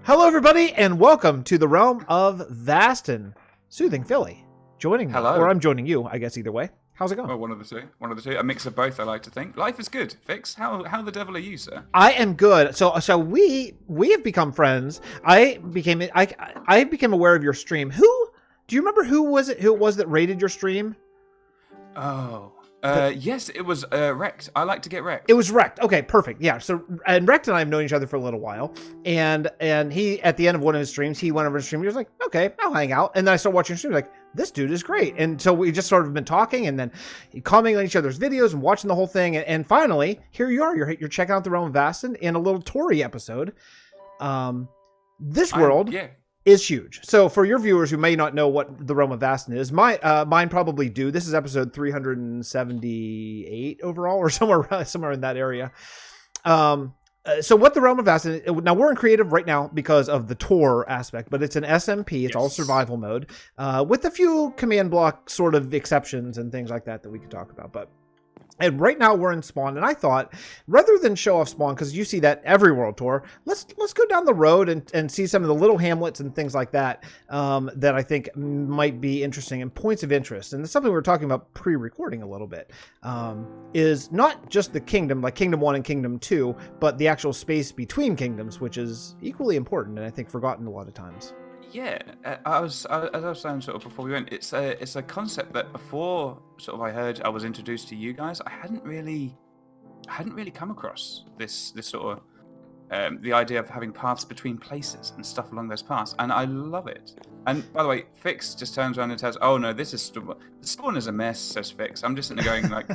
Hello, everybody, and welcome to the Realm of Vasten, Soothing Philly. Joining me, or I'm joining you, I guess either way. How's it going? Well, one of the two. A mix of both, I like to think. Life is good. Fix, how the devil are you, sir? I am good. So we have become friends. I became aware of your stream. Do you remember who it was that raided your stream? Oh. Yes, it was Wrecked. I like to get wrecked. It was Wrecked. Okay, perfect. Yeah. So, and Wrecked and I have known each other for a little while, and he, at the end of one of his streams, he went over to stream. He was like, "Okay, I'll hang out." And then I started watching his stream. Like, this dude is great. And so we just sort of been talking, and then commenting on each other's videos and watching the whole thing. And finally, here you are. You're checking out the Realm of Vasten in a little Tory episode. This world. Yeah. Is huge. So for your viewers who may not know what the Realm of Vasten is, mine probably do. This is episode 378 overall, or somewhere in that area. So what the Realm of Vasten, now we're in creative right now because of the Tor aspect, but it's an SMP. It's all survival mode, with a few command block sort of exceptions and things like that we could talk about. And right now we're in Spawn, and I thought, rather than show off Spawn, because you see that every World Tour, let's go down the road and see some of the little hamlets and things like that that I think might be interesting and points of interest. And it's something we were talking about pre-recording a little bit, is not just the kingdom, like Kingdom 1 and Kingdom 2, but the actual space between kingdoms, which is equally important and I think forgotten a lot of times. Yeah, as I was saying sort of before we went, it's a concept that before sort of I was introduced to you guys, I hadn't really come across this sort of the idea of having paths between places and stuff along those paths, and I love it. And by the way, Fix just turns around and tells, "Oh no, this is Spawn is a mess," says Fix. I'm just sitting there going like,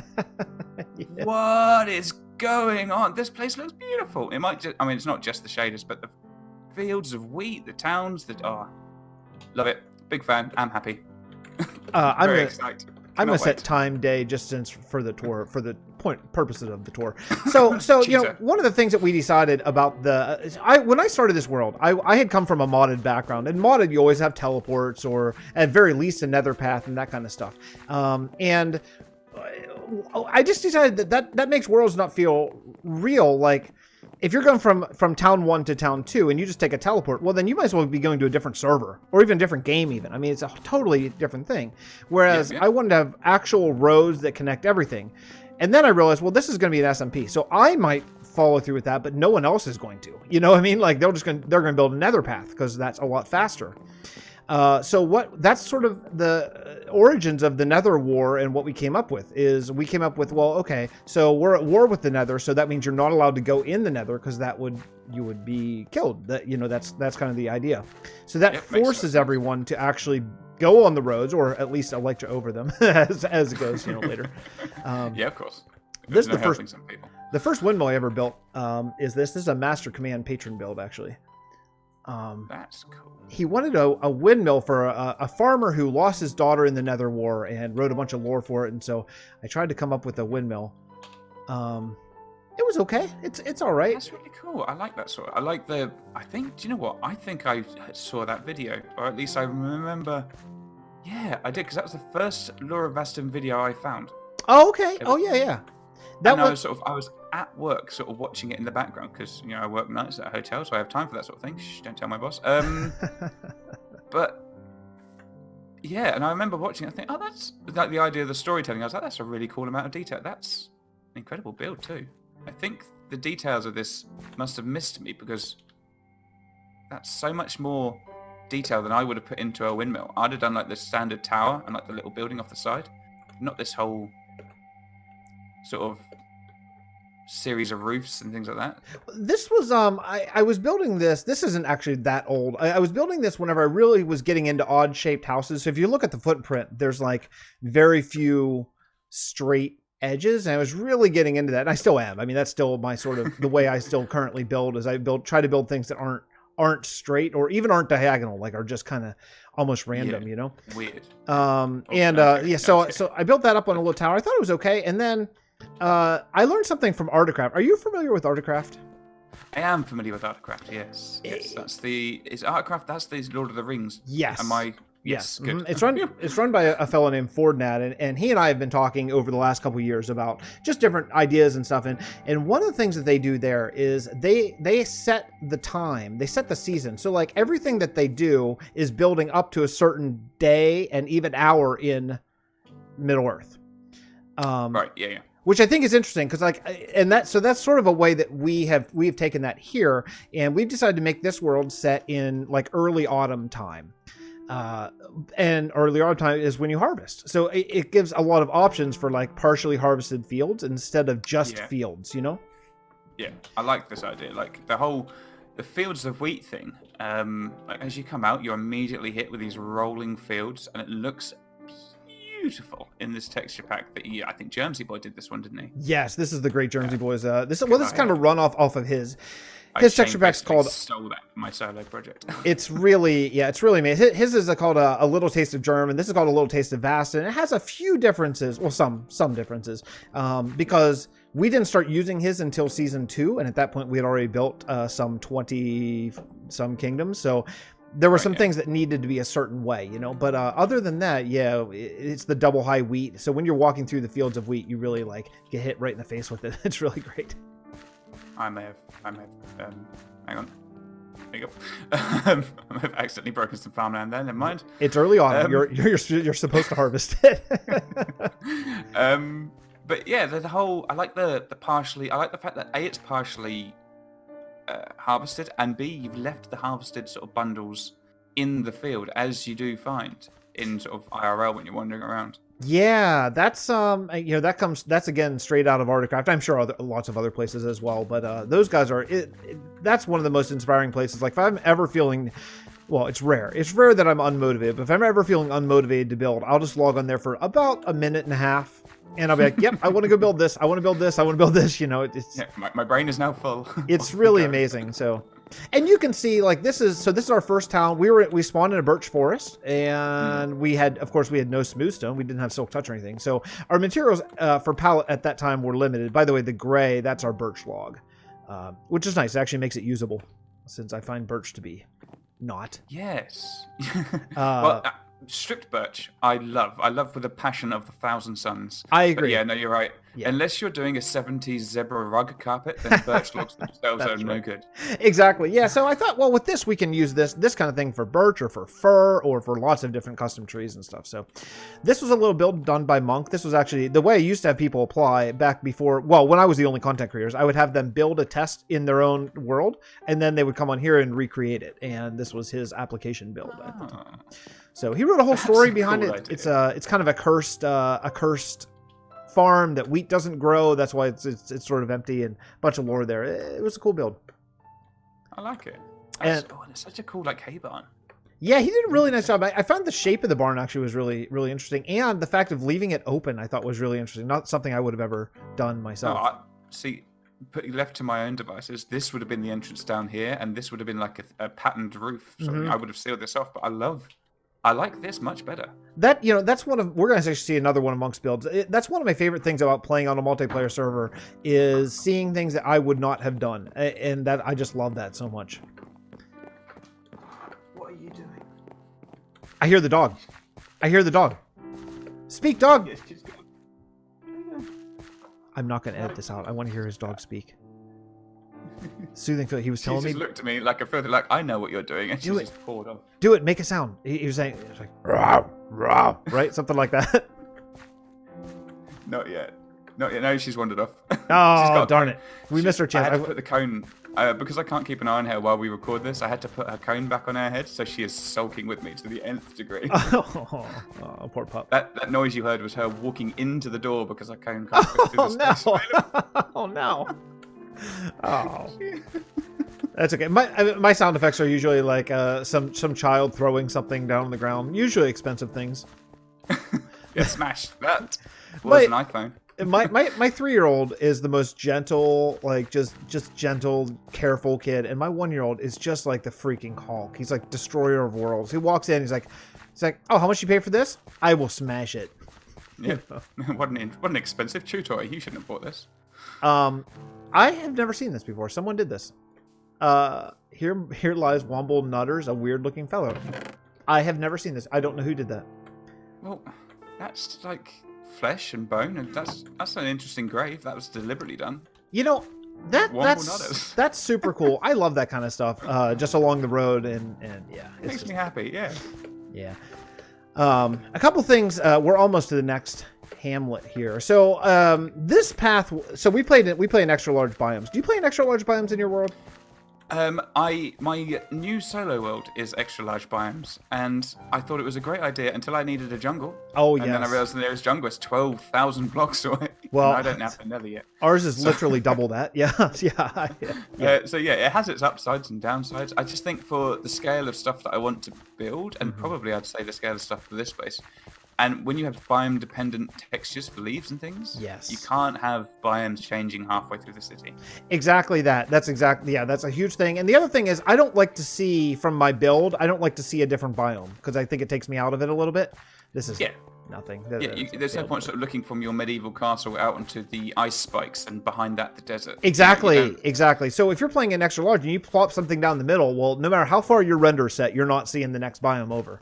yeah. What is going on? This place looks beautiful. It might just, I mean, it's not just the shaders, but the fields of wheat, the towns, love it. Big fan. I'm happy. I'm very excited. I'm gonna set time day just for the tour, for the purposes of the tour. So you know, one of the things that we decided about when I started this world, I had come from a modded background, and modded you always have teleports or at very least a nether path and that kind of stuff. And I just decided that makes worlds not feel real. Like, if you're going from town 1 to town 2 and you just take a teleport, well, then you might as well be going to a different server or even a different game even. I mean, it's a totally different thing. Whereas I wanted to have actual roads that connect everything. And then I realized, well, this is going to be an SMP. So I might follow through with that, but no one else is going to. You know what I mean? Like, they're going to build a nether path because that's a lot faster. That's sort of the origins of the Nether War, and what we came up with is well, okay, so we're at war with the Nether, so that means you're not allowed to go in the Nether because you would be killed. That's kind of the idea. So that forces everyone to actually go on the roads, or at least Electra over them as it goes, later. Yeah, of course. This is the first windmill I ever built. This is a Master Command patron build, actually. That's cool. He wanted a windmill for a farmer who lost his daughter in the Nether War and wrote a bunch of lore for it, and so I tried to come up with a windmill. It was okay. It's all right. That's really cool. I like that sort of. Do you know what? I think I saw that video, or at least I remember. Yeah, I did, because that was the first Lore of Vasten video I found. Oh, okay. Oh, yeah. I was at work, sort of watching it in the background, because I work nights at a hotel, so I have time for that sort of thing. Shh, don't tell my boss. But yeah, and I remember watching it. I think, oh, that's like the idea of the storytelling. I was like, that's a really cool amount of detail. That's an incredible build too. I think the details of this must have missed me, because that's so much more detail than I would have put into a windmill. I'd have done like the standard tower and like the little building off the side, not this whole sort of series of roofs and things like that. This was I was building this isn't actually that old. I was building this whenever I really was getting into odd shaped houses. So if you look at the footprint, there's like very few straight edges, and I was really getting into that, and I still am. I mean, that's still my sort of the way I still currently build, is try to build things that aren't straight or even aren't diagonal, like are just kind of almost random, weird. So I built that up on a little tower. I thought it was okay, and then I learned something from Artocraft. Are you familiar with Artocraft? I am familiar with Artocraft. Yes. Is Artocraft? That's the Lord of the Rings. Yes. Am I Yes, Good. good. It's run by a fellow named Fordnat, and he and I have been talking over the last couple of years about just different ideas and stuff. And one of the things that they do there is they set the time, they set the season. So like everything that they do is building up to a certain day and even hour in Middle Earth. Right. Yeah. Which I think is interesting because that's sort of a way that we've taken that here, and we've decided to make this world set in like early autumn time. And early autumn time is when you harvest. So it gives a lot of options for like partially harvested fields instead of just fields, you know? Yeah, I like this idea. Like the fields of wheat thing. Like as you come out, you're immediately hit with these rolling fields, and it looks beautiful in this texture pack that I think Jermsy Boy did this one, didn't he? Yes, this is the great Jermsy Boy's. This is kind of a runoff off of his. His texture pack's called. Stole that from my solo project. It's really amazing. His is called a Little Taste of Germ, this is called A Little Taste of Vasten. And it has a few differences, well, some differences, because we didn't start using his until season 2, and at that point we had already built some 20 some kingdoms. So there were some things that needed to be a certain way, you know. But other than that, it's the double high wheat. So when you're walking through the fields of wheat, you really like get hit right in the face with it. It's really great. I may have, hang on. There you go. I may have accidentally broken some farmland there. Never mind. It's early autumn. You're supposed to harvest it. But yeah, the whole. I like the partially. I like the fact that A, it's partially harvested, and B, you've left the harvested sort of bundles in the field, as you do find in sort of IRL when you're wandering around. Yeah, that's that's again straight out of Artcraft. I'm sure lots of other places as well, but those guys are that's one of the most inspiring places. Like if I'm ever feeling, well, it's rare that I'm unmotivated, but if I'm ever feeling unmotivated to build, I'll just log on there for about a minute and a half, and I'll be like, yep, I want to go build this, I want to build this, I want to build this, you know. It's my brain is now full. It's really amazing. So, and you can see like this is our first town. We spawned in a birch forest, and we had no smooth stone. We didn't have silk touch or anything. So our materials for pallet at that time were limited. By the way, the gray, that's our birch log, which is nice. It actually makes it usable, since I find birch to be not. Yes. Well, strict birch, I love with the passion of the thousand suns. I agree. But yeah, no, you're right. Yeah. Unless you're doing a 70s zebra rug carpet, then birch logs themselves are no good. Exactly. Yeah. So I thought, well, with this, we can use this kind of thing for birch or for fir or for lots of different custom trees and stuff. So this was a little build done by Monk. This was actually the way I used to have people apply back before. Well, when I was the only content creators, I would have them build a test in their own world, and then they would come on here and recreate it. And this was his application build at the time. So he wrote a whole story behind it. Idea. It's kind of a cursed farm that wheat doesn't grow. That's why it's sort of empty, and a bunch of lore there. It was a cool build. I like it. And it's such a cool like hay barn. Yeah, he did a really nice job. I found the shape of the barn actually was really, really interesting, and the fact of leaving it open I thought was really interesting. Not something I would have ever done myself. See, left to my own devices, this would have been the entrance down here, and this would have been like a patterned roof. So I would have sealed this off. But I like this much better. That's we're going to actually see another one of Monk's builds. That's one of my favorite things about playing on a multiplayer server is seeing things that I would not have done, and that I just love that so much. What are you doing? I hear the dog. Speak, dog. Yes, just go. I'm not going to edit this out. I want to hear his dog speak. SOOTHINGFILLY, he was telling me. She just looked at me like a further, like I know what you're doing, and she just poured off. Do it, make a sound. He was saying, it was like, rah, rah, right, something like that. Not yet. No, she's wandered off. Oh, darn it! We missed her chance. I had to put the cone because I can't keep an eye on her while we record this. I had to put her cone back on her head, so she is sulking with me to the nth degree. Oh, poor pup. That noise you heard was her walking into the door because her cone can't fit through the space. Oh no! Oh, that's okay. My sound effects are usually like some child throwing something down on the ground. Usually expensive things. Yeah, smash that. Was an iPhone. My 3-year-old is the most gentle, like just gentle, careful kid, and my 1-year-old is just like the freaking Hulk. He's like destroyer of worlds. He walks in, he's like, oh, how much you pay for this? I will smash it. Yeah, what an expensive chew toy. You shouldn't have bought this. I have never seen this before. Someone did this. Here lies Womble Nutters, a weird-looking fellow. I have never seen this. I don't know who did that. Well, that's like flesh and bone, and that's an interesting grave. That was deliberately done. You know, that's super cool. I love that kind of stuff. Just along the road, and yeah, it makes me happy. Yeah. Yeah. A couple things. We're almost to the next hamlet here. So this path. So we play in extra large biomes. Do you play in extra large biomes in your world? My new solo world is extra large biomes, and I thought it was a great idea until I needed a jungle. Oh, yes. And then I realized the nearest jungle is 12,000 blocks away. Well, and I don't have the nether yet. Ours is literally double that. Yeah, yeah. So yeah, it has its upsides and downsides. I just think for the scale of stuff that I want to build, and probably I'd say the scale of stuff for this space, and when you have biome-dependent textures for leaves and things, yes, you can't have biomes changing halfway through the city. Exactly that. That's a huge thing. And the other thing is, I don't like to see from my build, I don't like to see a different biome because I think it takes me out of it a little bit. This is nothing. There's no point sort of looking from your medieval castle out onto the ice spikes and behind that the desert. Exactly. So if you're playing an extra large and you plop something down the middle, well, no matter how far your render set, you're not seeing the next biome over.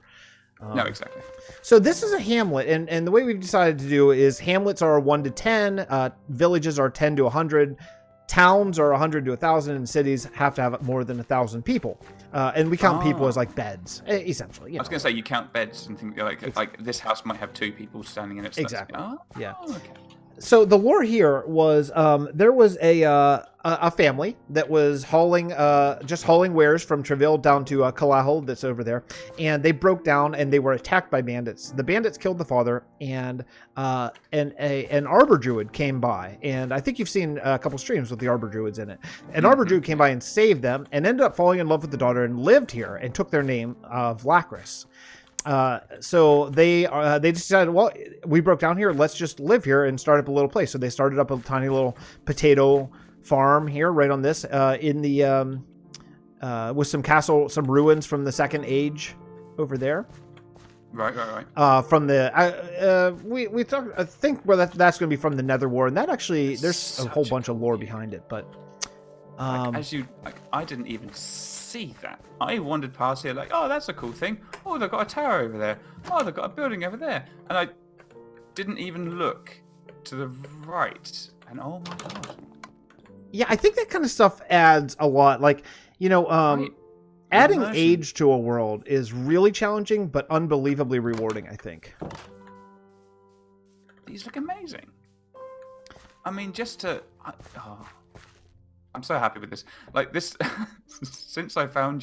No, exactly. So this is a hamlet, and the way we've decided to do is hamlets are 1 to 10, villages are 10 to 100, towns are 100 to 1,000, and cities have to have more than 1,000 people. And we count people as like beds, essentially. I was going to say you count beds and think like this house might have 2 people standing in it. So exactly. Okay. So the lore here was there was a family that was just hauling wares from Treville down to Kalahol that's over there, and they broke down and they were attacked by bandits. The bandits killed the father, and an arbor druid came by, and I think you've seen a couple streams with the arbor druids in it. An arbor druid came by and saved them, and ended up falling in love with the daughter and lived here and took their name of LACRIS. So they decided, well, we broke down here, let's just live here and start up a little place. So they started up a tiny little potato farm here, right on this, in the with some ruins from the Second Age over there. Right. From the we talked, I think that's going to be from the Nether War, and that actually there's a whole bunch of lore behind it, but I didn't even see that. I wandered past here like, oh, that's a cool thing. Oh, they've got a tower over there. Oh, they've got a building over there. And I didn't even look to the right. And oh my god. Yeah, I think that kind of stuff adds a lot. Like, adding age to a world is really challenging, but unbelievably rewarding, I think. These look amazing. I mean, I'm so happy with this. Like this, since I found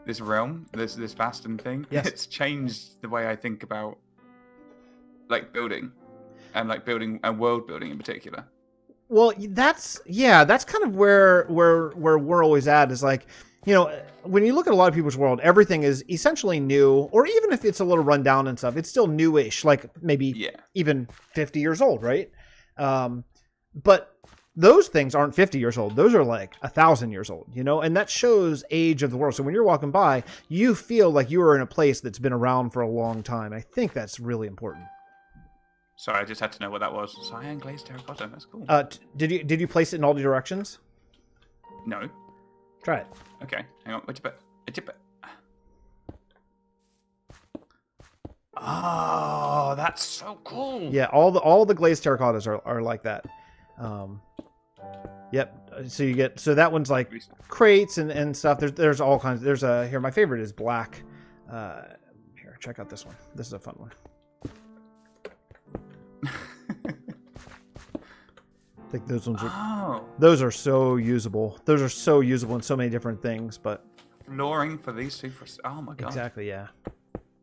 this realm, this Vasten thing, it's changed the way I think about like building, and like building and world building in particular. Well, that's kind of where we're always at, is like, when you look at a lot of people's world, everything is essentially new, or even if it's a little run down and stuff, it's still newish, like maybe even 50 years old, right? But those things aren't 50 years old. Those are like 1,000 years old, and that shows age of the world. So when you're walking by, you feel like you are in a place that's been around for a long time. I think that's really important. Sorry, I just had to know what that was. Cyan glazed terracotta. That's cool. Did you place it in all directions? No. Try it. Okay, hang on. Wait a bit. Oh, that's so cool. Yeah, all the glazed terracottas are like that. Yep. So that one's like crates and stuff. There's all kinds. Here, my favorite is black. Here, check out this one. This is a fun one. I think those ones those are so usable. Those are so usable in so many different things, but flooring for these two. Oh my god. Exactly. Yeah.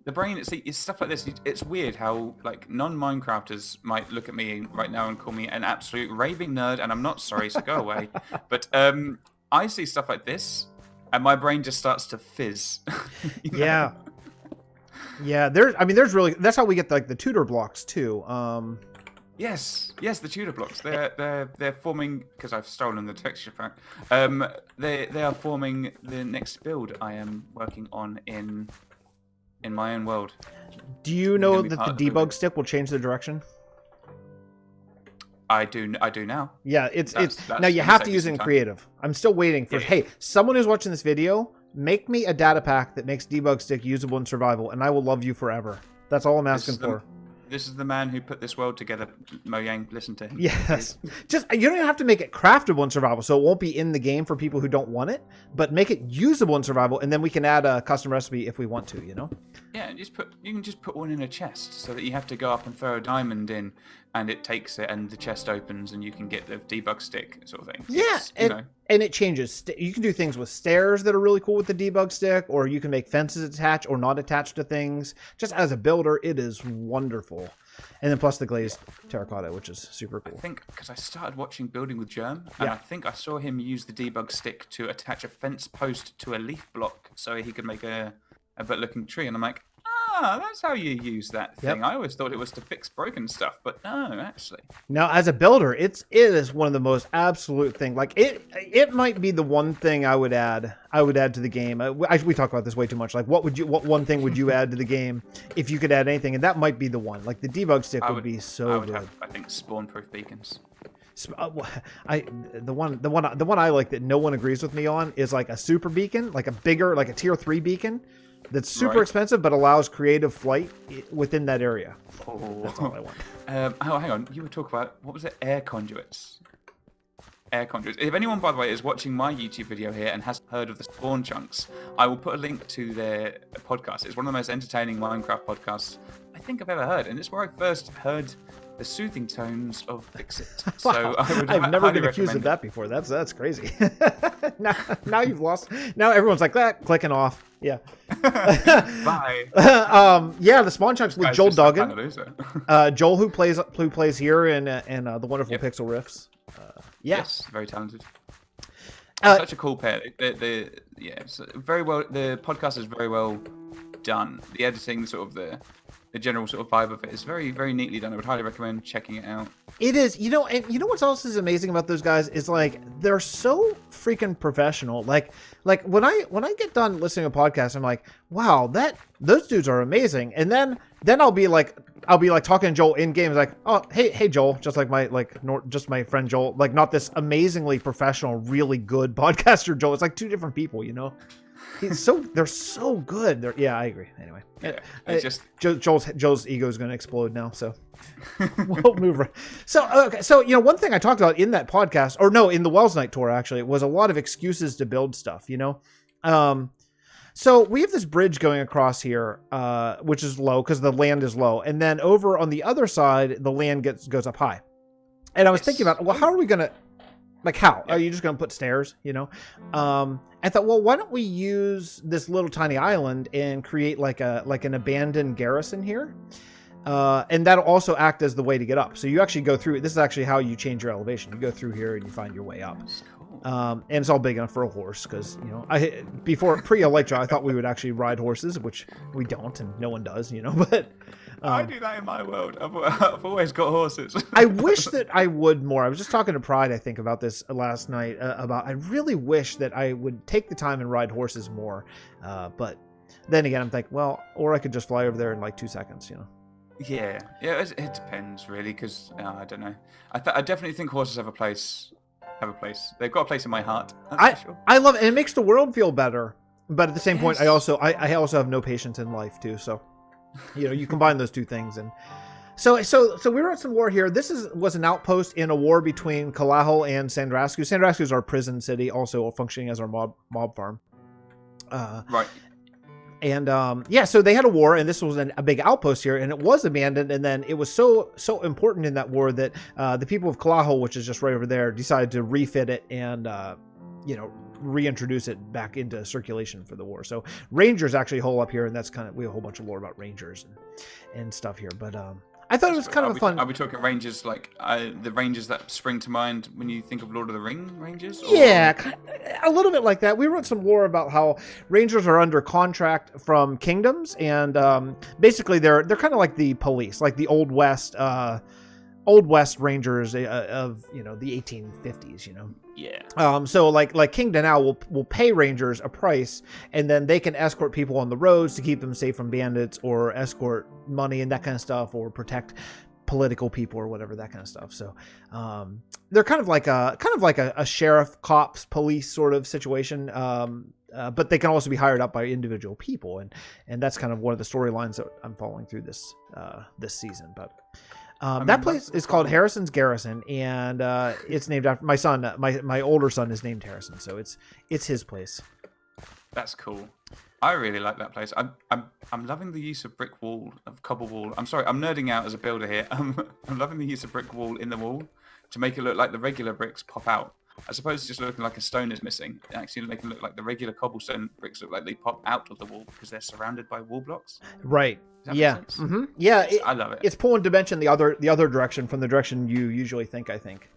The brain, it's stuff like this. It's weird how like non-Minecrafters might look at me right now and call me an absolute raving nerd, and I'm not sorry, so go away. But I see stuff like this, and my brain just starts to fizz. Yeah. Yeah. There's really, that's how we get like the Tudor blocks too. Yes, the Tudor blocks. They're forming, because I've stolen the texture pack. They are forming the next build I am working on in my own world. Do you know that the debug stick will change the direction? I do now. Yeah, it's now you have to use it in creative. I'm still waiting for, hey, someone who's watching this video, make me a data pack that makes debug stick usable in survival, and I will love you forever. That's all I'm asking for. This is the man who put this world together, Mojang. Listen to him. Yes. Just, you don't even have to make it craftable in survival, so it won't be in the game for people who don't want it, but make it usable in survival, and then we can add a custom recipe if we want to, you know? Yeah, you can just put one in a chest so that you have to go up and throw a diamond in, and it takes it, and the chest opens, and you can get the debug stick sort of thing. Yeah, and it changes. You can do things with stairs that are really cool with the debug stick, or you can make fences attach or not attached to things. Just as a builder, it is wonderful. And then plus the glazed terracotta, which is super cool. I think because I started watching Building with Germ, and I think I saw him use the debug stick to attach a fence post to a leaf block so he could make a better-looking tree. And I'm like, that's how you use that thing. I always thought it was to fix broken stuff, but no, actually. Now, as a builder, it is one of the most absolute thing. Like it might be the one thing I would add to the game. We talk about this way too much. Like, what one thing would you add to the game if you could add anything? And that might be the one. Like the debug stick would be so good. I think spawn-proof beacons. The one I like that no one agrees with me on is like a super beacon, like a bigger, like a tier 3 beacon. That's super expensive, but allows creative flight within that area. That's all I want. Hang on. You were talking about, what was it? Air conduits. Air conduits. If anyone, by the way, is watching my YouTube video here and has heard of the Spawn Chunks, I will put a link to their podcast. It's one of the most entertaining Minecraft podcasts I think I've ever heard. And it's where I first heard the soothing tones of Fixxitt. Wow. So I've never been accused of that before. That's crazy. now you've lost. Now everyone's like that, clicking off. Yeah. Bye. Yeah, the Spawn Chunks with Joel Duggan. Joel, who plays here in the wonderful Pixel Riffs. Yes, very talented. Such a cool pair. It's very well. The podcast is very well done. The editing, sort of the general sort of vibe of it is very, very neatly done. I would highly recommend checking it out. It is, and what else is amazing about those guys is like they're so freaking professional. Like when I get done listening to a podcast, I'm like, wow, those dudes are amazing. And then I'll be like talking to Joel in games, like, oh hey Joel, just like my friend Joel, like not this amazingly professional, really good podcaster Joel. It's like two different people, you know. They're so good. I agree. Anyway, it's just Joel's ego is going to explode now. So we'll move right. So one thing I talked about in that podcast, or no, in the Wells Night tour actually, was a lot of excuses to build stuff. So we have this bridge going across here, which is low because the land is low, and then over on the other side, the land goes up high. And I was thinking about, well, how are we going to? Like how? Are you just going to put stairs, I thought, well, why don't we use this little tiny island and create like an abandoned garrison here? And that'll also act as the way to get up. So you actually go through, this is actually how you change your elevation. You go through here and you find your way up. And it's all big enough for a horse because, before pre-Elytra, I thought we would actually ride horses, which we don't and no one does, but... I do that in my world. I've always got horses. I wish that I would more. I was just talking to Pride, I think, about this last night. I really wish that I would take the time and ride horses more. But then again, I'm like, well, or I could just fly over there in like 2 seconds, Yeah, it depends really, because I don't know. I definitely think horses have a place. They've got a place in my heart. That's for sure. I love it, and it makes the world feel better. But at the same point, I also have no patience in life too. So. You combine those two things, and so we were at some war here. This was an outpost in a war between Kalahal and Sandrasku. Sandrasku is our prison city, also functioning as our mob farm. Right. And so they had a war, and this was a big outpost here, and it was abandoned. And then it was so important in that war that the people of Kalahal, which is just right over there, decided to refit it and reintroduce it back into circulation for the war. So rangers actually hole up here, and that's we have a whole bunch of lore about rangers and stuff here. But I thought it was kind of a fun. Are we talking rangers like the rangers that spring to mind when you think of Lord of the Ring rangers? Or? Yeah, a little bit like that. We wrote some lore about how rangers are under contract from kingdoms, and basically they're kind of like the police, like the Old West Rangers of the 1850s. Yeah. So like King Danao will pay rangers a price, and then they can escort people on the roads to keep them safe from bandits, or escort money and that kind of stuff, or protect political people or whatever, that kind of stuff. So they're kind of like a sheriff, cops, police sort of situation. but they can also be hired up by individual people, and that's kind of one of the storylines that I'm following through this season. But that place is called Harrison's Garrison, and it's named after my son. My older son is named Harrison, so it's his place. That's cool. I really like that place. I'm loving the use of brick wall, of cobble wall. I'm sorry, I'm nerding out as a builder here. I'm loving the use of brick wall in the wall to make it look like the regular bricks pop out. As opposed to just looking like a stone is missing, actually make them look like the regular cobblestone bricks look like they pop out of the wall because they're surrounded by wall blocks. Right. Yeah. Mm-hmm. Yeah. I love it. It's pulling dimension the other direction from the direction you usually think. I think.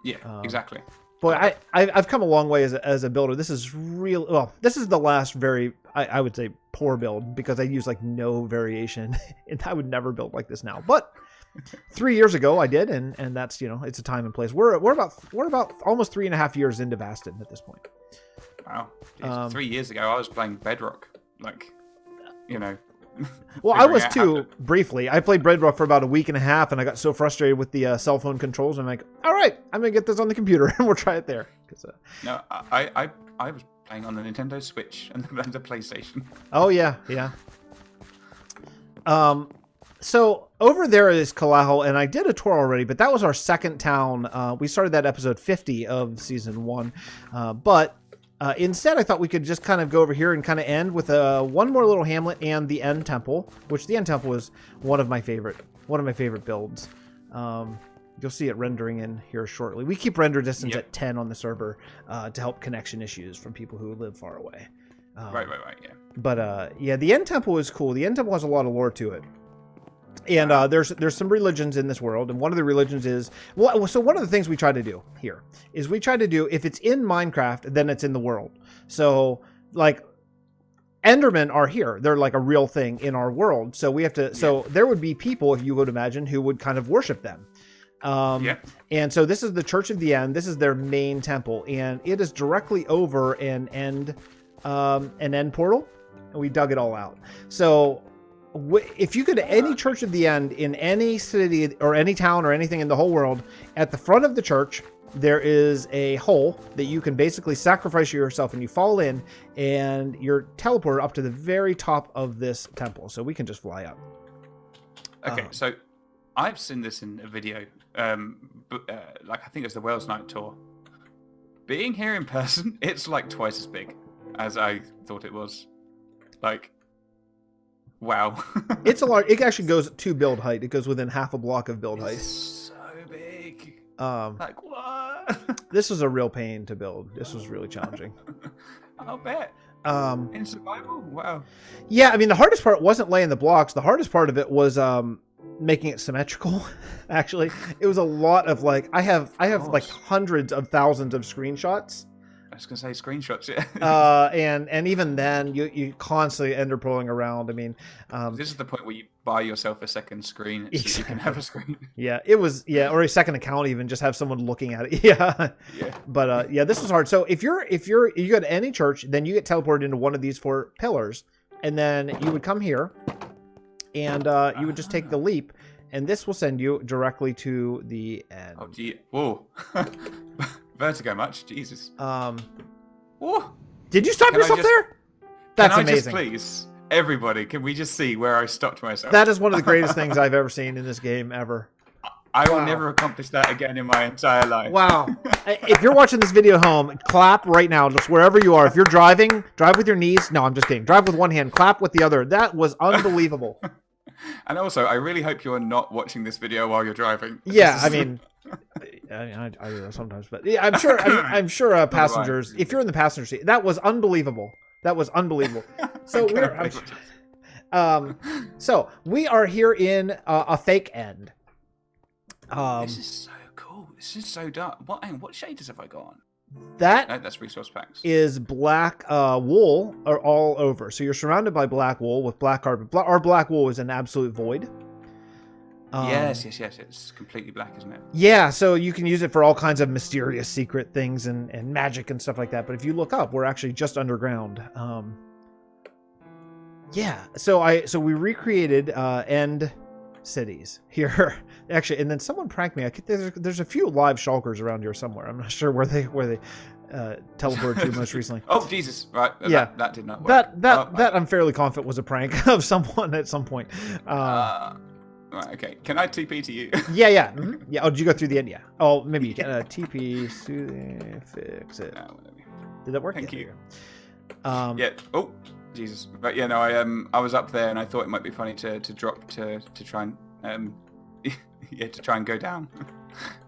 Yeah. Exactly. But I've come a long way as a builder. This is real. Well, this is the last very I would say poor build because I use like no variation, and I would never build like this now. But 3 years ago I did, and that's, you know, it's a time and place. We're about almost 3.5 years into Vasten at this point. Wow. Jeez, 3 years ago I was playing Bedrock, like, you know. Well, I was too, briefly. I played Bedrock for about a week and a half, and I got so frustrated with the cell phone controls. I'm like, all right, I'm gonna get this on the computer, and we'll try it there. No, I was playing on the Nintendo Switch and the PlayStation. Oh yeah. So over there is Kalahal, and I did a tour already, but that was our second town. We started that episode 50 of season 1, but instead I thought we could just kind of go over here and kind of end with one more little hamlet and the End Temple, which the End Temple is one of my favorite builds. You'll see it rendering in here shortly. We keep render distance at 10 on the server to help connection issues from people who live far away. Right, yeah. But yeah, the End Temple is cool. The End Temple has a lot of lore to it. And there's some religions in this world, and one of the religions is so one of the things we try to do here is we try to do, if it's in Minecraft, then it's in the world. So like Endermen are here; they're like a real thing in our world. So we have to. So there would be people, if you would imagine, who would kind of worship them. And so this is the Church of the End. This is their main temple, and it is directly over an end portal, and we dug it all out. So if you go to any Church of the End in any city or any town or anything in the whole world, at the front of the church, there is a hole that you can basically sacrifice yourself, and you fall in, and you're teleported up to the very top of this temple. So we can just fly up. Okay, so I've seen this in a video, like I think it's the Wales Night tour. Being here in person, it's like twice as big as I thought it was. Like, wow. It's a lot. It actually goes to build height. It goes within half a block of build height. It's so big. Like, what? This was a real pain to build. This was really challenging. I'll bet. In survival? Wow. Yeah, I mean, the hardest part wasn't laying the blocks. The hardest part of it was making it symmetrical. Actually, it was a lot of like I have like hundreds of thousands of screenshots. I was gonna say screenshots, yeah. And even then, you constantly ender pulling around. I mean, this is the point where you buy yourself a second screen so you can have a screen. Yeah, it was or a second account, even just have someone looking at it. Yeah. But yeah, this was hard. So if you go to any church, then you get teleported into one of these 4 pillars, and then you would come here, and you would just take the leap, and this will send you directly to the end. Oh, gee, whoa. Vertigo much? Jesus. Whoa. Did you stop yourself there? That's amazing. Please, everybody, can we just see where I stopped myself? That is one of the greatest things I've ever seen in this game ever. I will never accomplish that again in my entire life. Wow. If you're watching this video home, clap right now, just wherever you are. If you're driving, drive with your knees. No, I'm just kidding. Drive with one hand, clap with the other. That was unbelievable. And also, I really hope you're not watching this video while you're driving. Yeah, I mean, I do that sometimes, but yeah, I'm sure passengers, if you're in the passenger seat, that was unbelievable. That was unbelievable. So so we are here in a fake end. This is so cool. This is so dark. What shaders have I got on? That's resource packs. Is black wool are all over. So you're surrounded by black wool with black carpet. Our black wool is an absolute void. Yes. It's completely black, isn't it? Yeah, so you can use it for all kinds of mysterious secret things and magic and stuff like that. But if you look up, we're actually just underground. Yeah, so we recreated end cities here. Actually, and then someone pranked me. There's a few live shulkers around here somewhere. I'm not sure where they teleported to most recently. Oh Jesus! Right. Yeah. That did not work. That I'm fairly confident was a prank of someone at some point. Right. Okay. Can I TP to you? Yeah. Mm-hmm. Yeah. Oh, did you go through the end? Yeah. Oh, maybe you can. TP soothing fix it. Did that work? Thank you. Yeah. Oh, Jesus. But yeah, no, I was up there and I thought it might be funny to drop to try and to try and go down,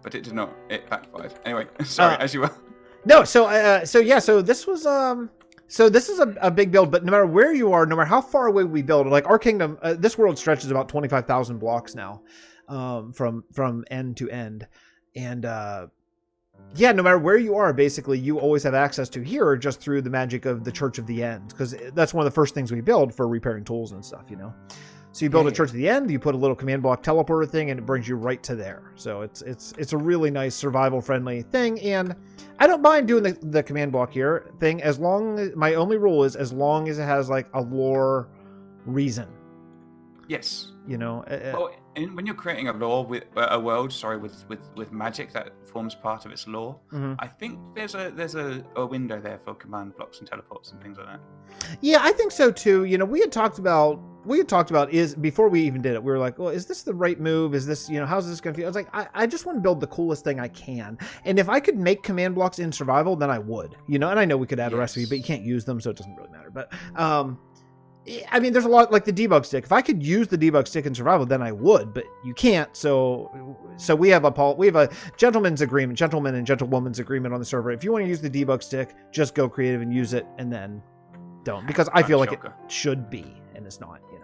but it did not. It backfired. Anyway, sorry. As you were. No. So this was this is a big build, but no matter where you are, no matter how far away we build, like our kingdom, this world stretches about 25,000 blocks now, from end to end, and yeah, no matter where you are, basically you always have access to here just through the magic of the Church of the End, because that's one of the first things we build for repairing tools and stuff, you know. So you build a Church of the End, you put a little command block teleporter thing, and it brings you right to there. So it's a really nice survival friendly thing, and I don't mind doing the command block here thing as long as my only rule is as long as it has like a lore reason. Yes. You know. And when you're creating a lore with a world, with magic that forms part of its lore, I think there's a window there for command blocks and teleports and things like that. Yeah, I think so too. You know, we had talked about is before we even did it, we were like, well, is this the right move? Is this, you know, how's this going to feel? I was like, I just want to build the coolest thing I can. And if I could make command blocks in survival, then I would, you know, and I know we could add a recipe, but you can't use them. So it doesn't really matter. But, I mean, there's a lot like the debug stick. If I could use the debug stick in survival, then I would, but you can't. So we have a gentleman and gentlewoman's agreement on the server. If you want to use the debug stick, just go creative and use it, and then don't, because I feel like it should be, and it's not, you know.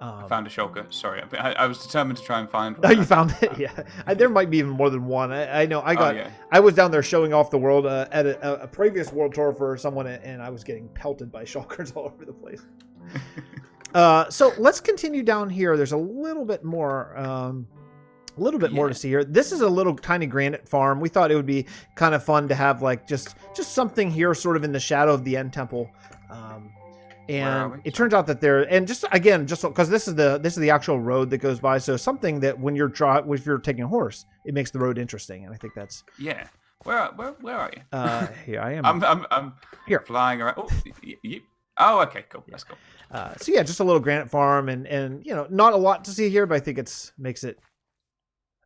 I found a shulker. Sorry, I was determined to try and find one. Oh, you found it? Yeah. There might be even more than one. I know. I was down there showing off the world at a previous world tour for someone, and I was getting pelted by shulkers all over the place. So let's continue down here. There's a little bit more. More to see here. This is a little tiny granite farm. We thought it would be kind of fun to have like just something here, sort of in the shadow of the end temple. And it turns out that just because this is the actual road that goes by, so something that if you're taking a horse, it makes the road interesting, and I think that's Where are you? Here I am. I'm here flying around. Oh, okay, cool. That's cool. So yeah, just a little granite farm, and you know, not a lot to see here, but I think makes it.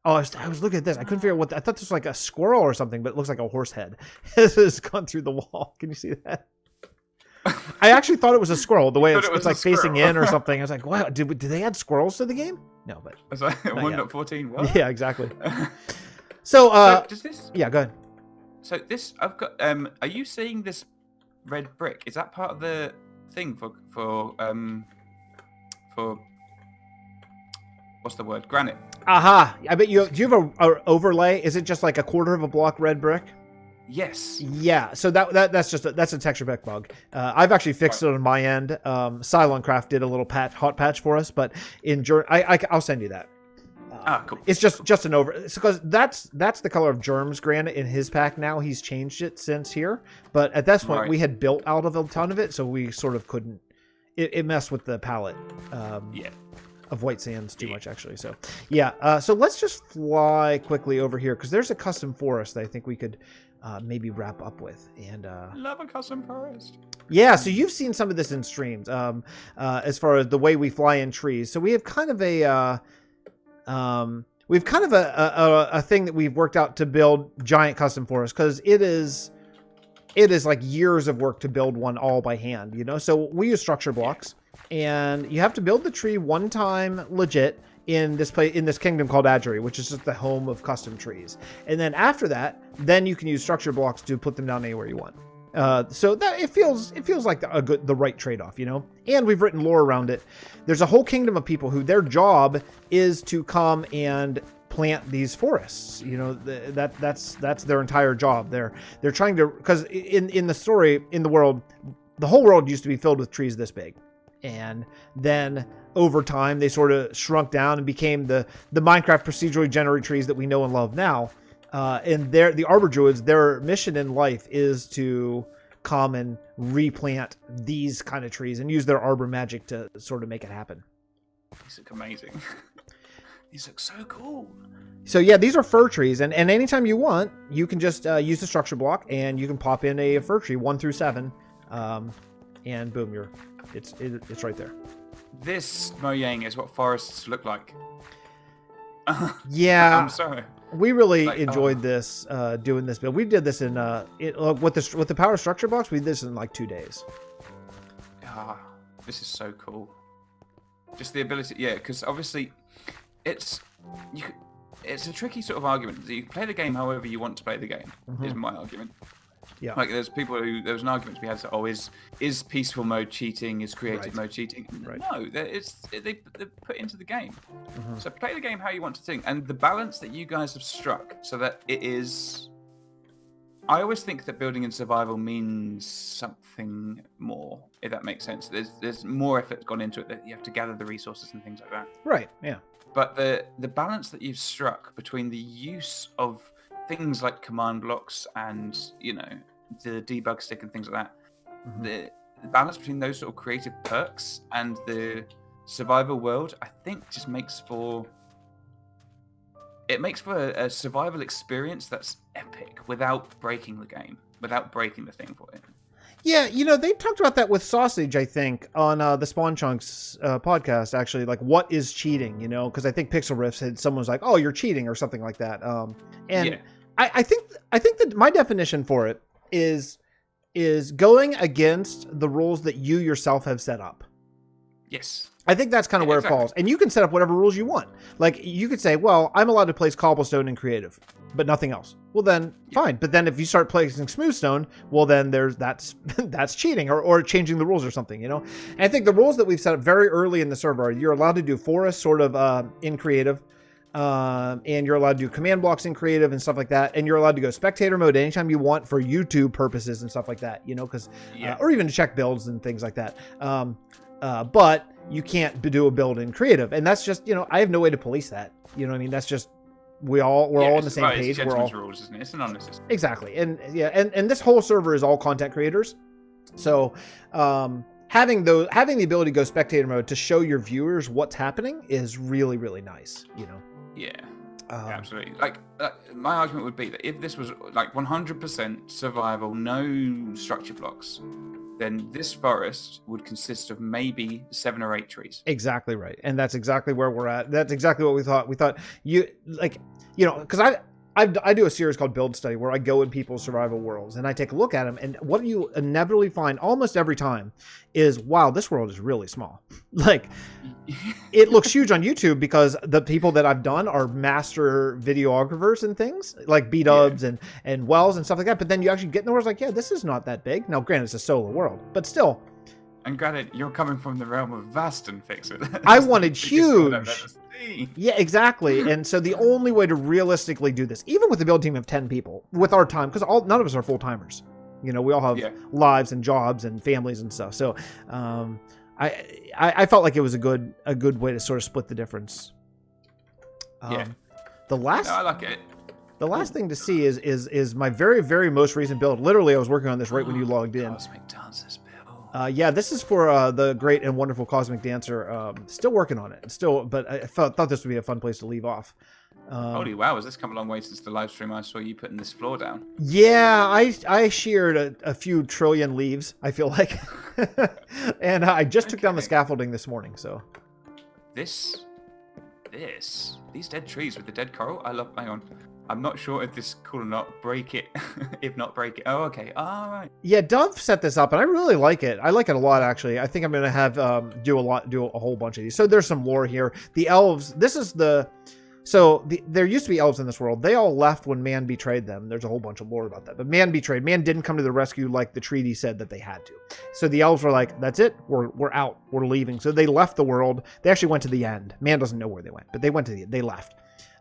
Oh, I was looking at this. I couldn't figure out I thought this was like a squirrel or something, but it looks like a horse head. This has gone through the wall. Can you see that? I actually thought it was a squirrel, the way it's like facing in or something. I was like, wow, did they add squirrels to the game? No, but it's like 1.14. What? Yeah, exactly. So does this? Yeah, go ahead. So this, I've got. Are you seeing this red brick? Is that part of the thing for what's the word? Granite. Aha! I bet do you have a overlay? Is it just like a quarter of a block red brick? Yes. Yeah. So that's a texture pack bug. I've actually fixed it on my end. Cylon did a little hot patch for us, but I'll send you that. Cool. It's just an because that's the color of Germ's granite in his pack now. He's changed it since here, but at this point we had built out of a ton of it, so we sort of couldn't. It messed with the palette. Of white sands too much actually. So yeah. So let's just fly quickly over here because there's a custom forest that I think we could maybe wrap up with. And love a custom forest. Yeah. So you've seen some of this in streams as far as the way we fly in trees. So we have kind of a thing that we've worked out to build giant custom forests because it is like years of work to build one all by hand, you know. So we use structure blocks. And you have to build the tree one time legit in this kingdom called Adjury, which is just the home of custom trees. And then after that, then you can use structure blocks to put them down anywhere you want. So that it feels like the right trade-off, you know. And we've written lore around it. There's a whole kingdom of people who their job is to come and plant these forests. You know, that's their entire job. They're trying to, because in the story, in the world, the whole world used to be filled with trees this big. And then over time, they sort of shrunk down and became the Minecraft procedurally generated trees that we know and love now. And the Arbor Druids, their mission in life is to come and replant these kind of trees and use their arbor magic to sort of make it happen. These look amazing. These look so cool. So yeah, these are fir trees, and anytime you want, you can just use the structure block, and you can pop in a fir tree 1 through 7, and boom, it's right there. This Mojang is what forests look like. Yeah, I'm sorry. We really enjoyed this doing this build. We did this in with the power structure blocks. We did this in like 2 days. This is so cool. Just the ability, yeah, because obviously it's a tricky sort of argument. You can play the game however you want to play the game, is my argument. Yeah. Like there was an argument to be had that, is peaceful mode cheating, is creative mode cheating? Right. No, they put into the game. So play the game how you want to think. And the balance that you guys have struck so that it is... I always think that building in survival means something more, if that makes sense. There's more effort gone into it, that you have to gather the resources and things like that. Right, yeah. But the balance that you've struck between the use of things like command blocks and, the debug stick and things like that, the balance between those sort of creative perks and the survival world, I think just makes for a survival experience that's epic without breaking the game, without breaking the thing for it. Yeah, they talked about that with Sausage, I think, on the Spawn Chunks podcast, actually, like, what is cheating, because I think Pixel Riff said someone's like, oh, you're cheating or something like that. I think that my definition for it is going against the rules that you yourself have set up. Yes. I think that's kind of where it falls. And you can set up whatever rules you want. Like, you could say, well, I'm allowed to place cobblestone in creative, but nothing else. Well, then, fine. But then if you start placing smoothstone, well, then that's cheating or changing the rules or something, And I think the rules that we've set up very early in the server are you're allowed to do forest sort of in creative, and you're allowed to do command blocks in creative and stuff like that. And you're allowed to go spectator mode anytime you want for YouTube purposes and stuff like that, because, or even to check builds and things like that. But you can't do a build in creative, and that's just I have no way to police that. You know what I mean? That's just we're all on the same page. We're all rules, isn't it? It's anonymous. Exactly, and and this whole server is all content creators, so having the ability to go spectator mode to show your viewers what's happening is really, really nice. Yeah. Absolutely. Like my argument would be that if this was like 100% survival, no structure blocks, then this forest would consist of maybe 7 or 8 trees. Exactly right. And that's exactly where we're at. That's exactly what we thought. We thought because I do a series called Build Study where I go in people's survival worlds and I take a look at them. And what you inevitably find almost every time is, wow, this world is really small. Like, it looks huge on YouTube because the people that I've done are master videographers and things like B-dubs and Wells and stuff like that. But then you actually get in the world, like, yeah, this is not that big. Now, granted, it's a solo world, but still. And granted, you're coming from the realm of Vasten, Fixxitt. I wanted huge. Yeah, exactly. And so the only way to realistically do this, even with a build team of 10 people, with our time, because none of us are full timers. We all have lives and jobs and families and stuff. So I felt like it was a good way to sort of split the difference. I like it. The last thing to see is my very, very most recent build. Literally, I was working on this right when you logged in. Cosmic Dancer's build. This is for the great and wonderful Cosmic Dancer. Still working on it. But I thought this would be a fun place to leave off. Holy wow, has this come a long way since the live stream I saw you putting this floor down? Yeah, I sheared a few trillion leaves, I feel like. And I just took down the scaffolding this morning, so. These dead trees with the dead coral, hang on. I'm not sure if this is cool or not. Break it. If not, break it. Oh, okay. All right. Yeah, Dove set this up, and I really like it. I like it a lot, actually. I think I'm going to have do a whole bunch of these. So there's some lore here. The elves. There used to be elves in this world. They all left when man betrayed them. There's a whole bunch of lore about that. But man betrayed. Man didn't come to the rescue like the treaty said that they had to. So the elves were like, that's it. We're out. We're leaving. So they left the world. They actually went to the end. Man doesn't know where they went, but they went to they left.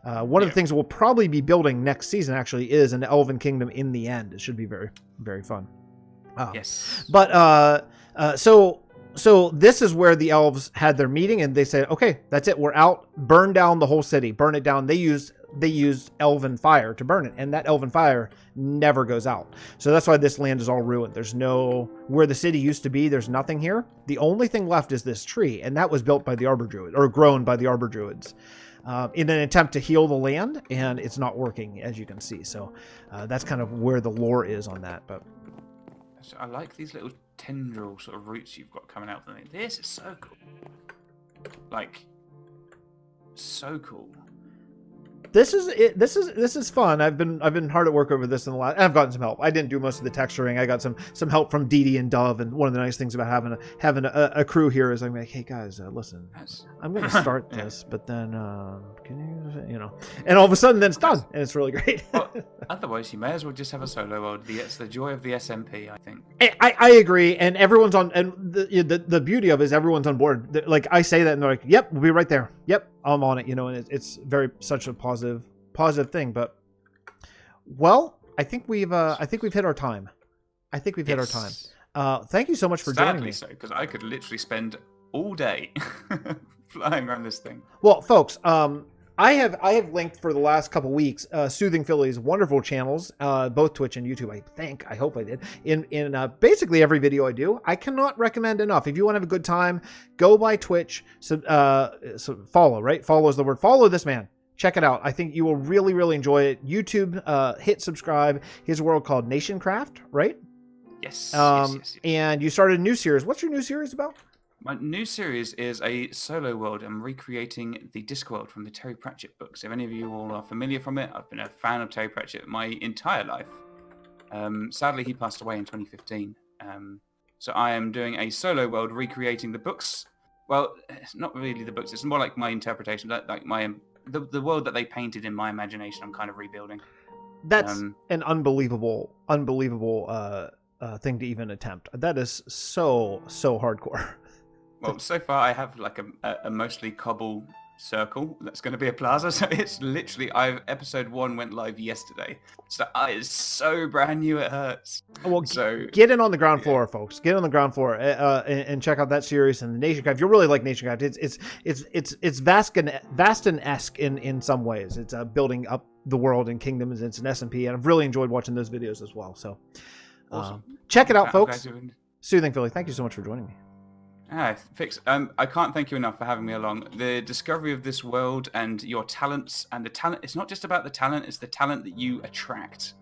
One of the things we'll probably be building next season actually is an elven kingdom in the end. It should be very, very fun. Yes. But so this is where the elves had their meeting, and they said, okay, that's it. We're out. Burn down the whole city. Burn it down. They used elven fire to burn it, and that elven fire never goes out. So that's why this land is all ruined. There's where the city used to be, there's nothing here. The only thing left is this tree, and that was built by the Arbor Druid, or grown by the Arbor Druids. in an attempt to heal the land, and it's not working, as you can see. So that's kind of where the lore is on that. But so I like these little tendril sort of roots you've got coming out from it. This is so cool. Like, so cool. This is fun. I've been hard at work over this in the last. I've gotten some help. I didn't do most of the texturing. I got some help from Dee Dee and Dove. And one of the nice things about having a crew here is I'm like, hey guys, listen, I'm going to start this, but then can you and all of a sudden then it's done, and it's really great. Well, otherwise you may as well just have a solo world. It's the joy of the SMP, I think. I agree, and everyone's on. And the beauty of it is everyone's on board. Like I say that, and they're like, yep, we'll be right there. Yep, I'm on it. And it's very such a positive thing. But well, I think we've hit our time. Hit our time. Thank you so much for joining me. So, because I could literally spend all day flying around this thing. Well, folks, I have linked for the last couple weeks Soothing Philly's wonderful channels, both Twitch and YouTube. I hope I did in basically every video I do. I cannot recommend enough. If you want to have a good time, go by Twitch. So follow, right? Follow is the word. Follow this man. Check it out. I think you will really, really enjoy it. YouTube, hit subscribe. He has a world called Nationcraft, right? Yes. Yes. And you started a new series. What's your new series about? My new series is a solo world. I'm recreating the Discworld from the Terry Pratchett books. If any of you all are familiar from it, I've been a fan of Terry Pratchett my entire life. Sadly, he passed away in 2015. So I am doing a solo world recreating the books. Well, it's not really the books. It's more like my interpretation, like the world that they painted in my imagination. I'm kind of rebuilding. That's an unbelievable thing to even attempt. That is so hardcore. Well, so far I have like a mostly cobble circle that's going to be a plaza. So it's literally, episode 1 went live yesterday. So it's so brand new, it hurts. Well, so get in on the ground floor, folks. Get on the ground floor and check out that series and the Nationcraft. You'll really like Nationcraft. It's Vasten-esque in some ways. It's building up the world and kingdoms. It's an SMP, and I've really enjoyed watching those videos as well. So awesome. Check it out, folks. Soothing Philly, thank you so much for joining me. Fix. I can't thank you enough for having me along. The discovery of this world and your talents, and the talent, it's not just about the talent, it's the talent that you attract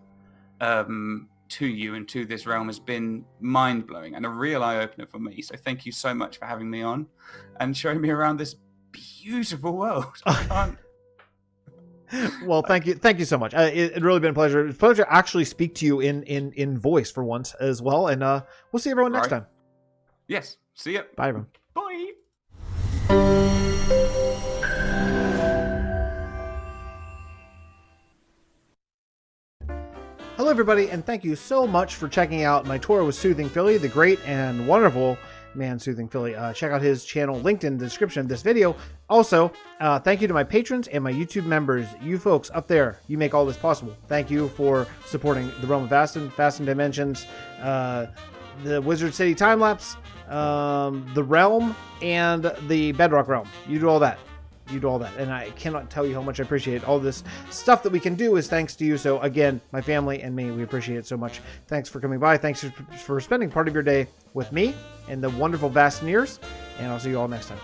to you and to this realm has been mind-blowing and a real eye-opener for me. So thank you so much for having me on and showing me around this beautiful world. I can't... Well, thank you so much. It's really been a pleasure. It's a pleasure to actually speak to you in voice for once as well. And we'll see everyone next time. Yes. See ya. Bye, everyone. Bye. Hello, everybody, and thank you so much for checking out my tour with Soothing Philly, the great and wonderful man Soothing Philly. Check out his channel linked in the description of this video. Also, thank you to my patrons and my YouTube members. You folks up there, you make all this possible. Thank you for supporting the Realm of Vasten Dimensions, the Wizard City time-lapse, the Realm, and the Bedrock Realm. You do all that. And I cannot tell you how much I appreciate all this stuff that we can do is thanks to you. So again, my family and me, we appreciate it so much. Thanks for coming by. Thanks for spending part of your day with me and the wonderful Vasteneers. And I'll see you all next time.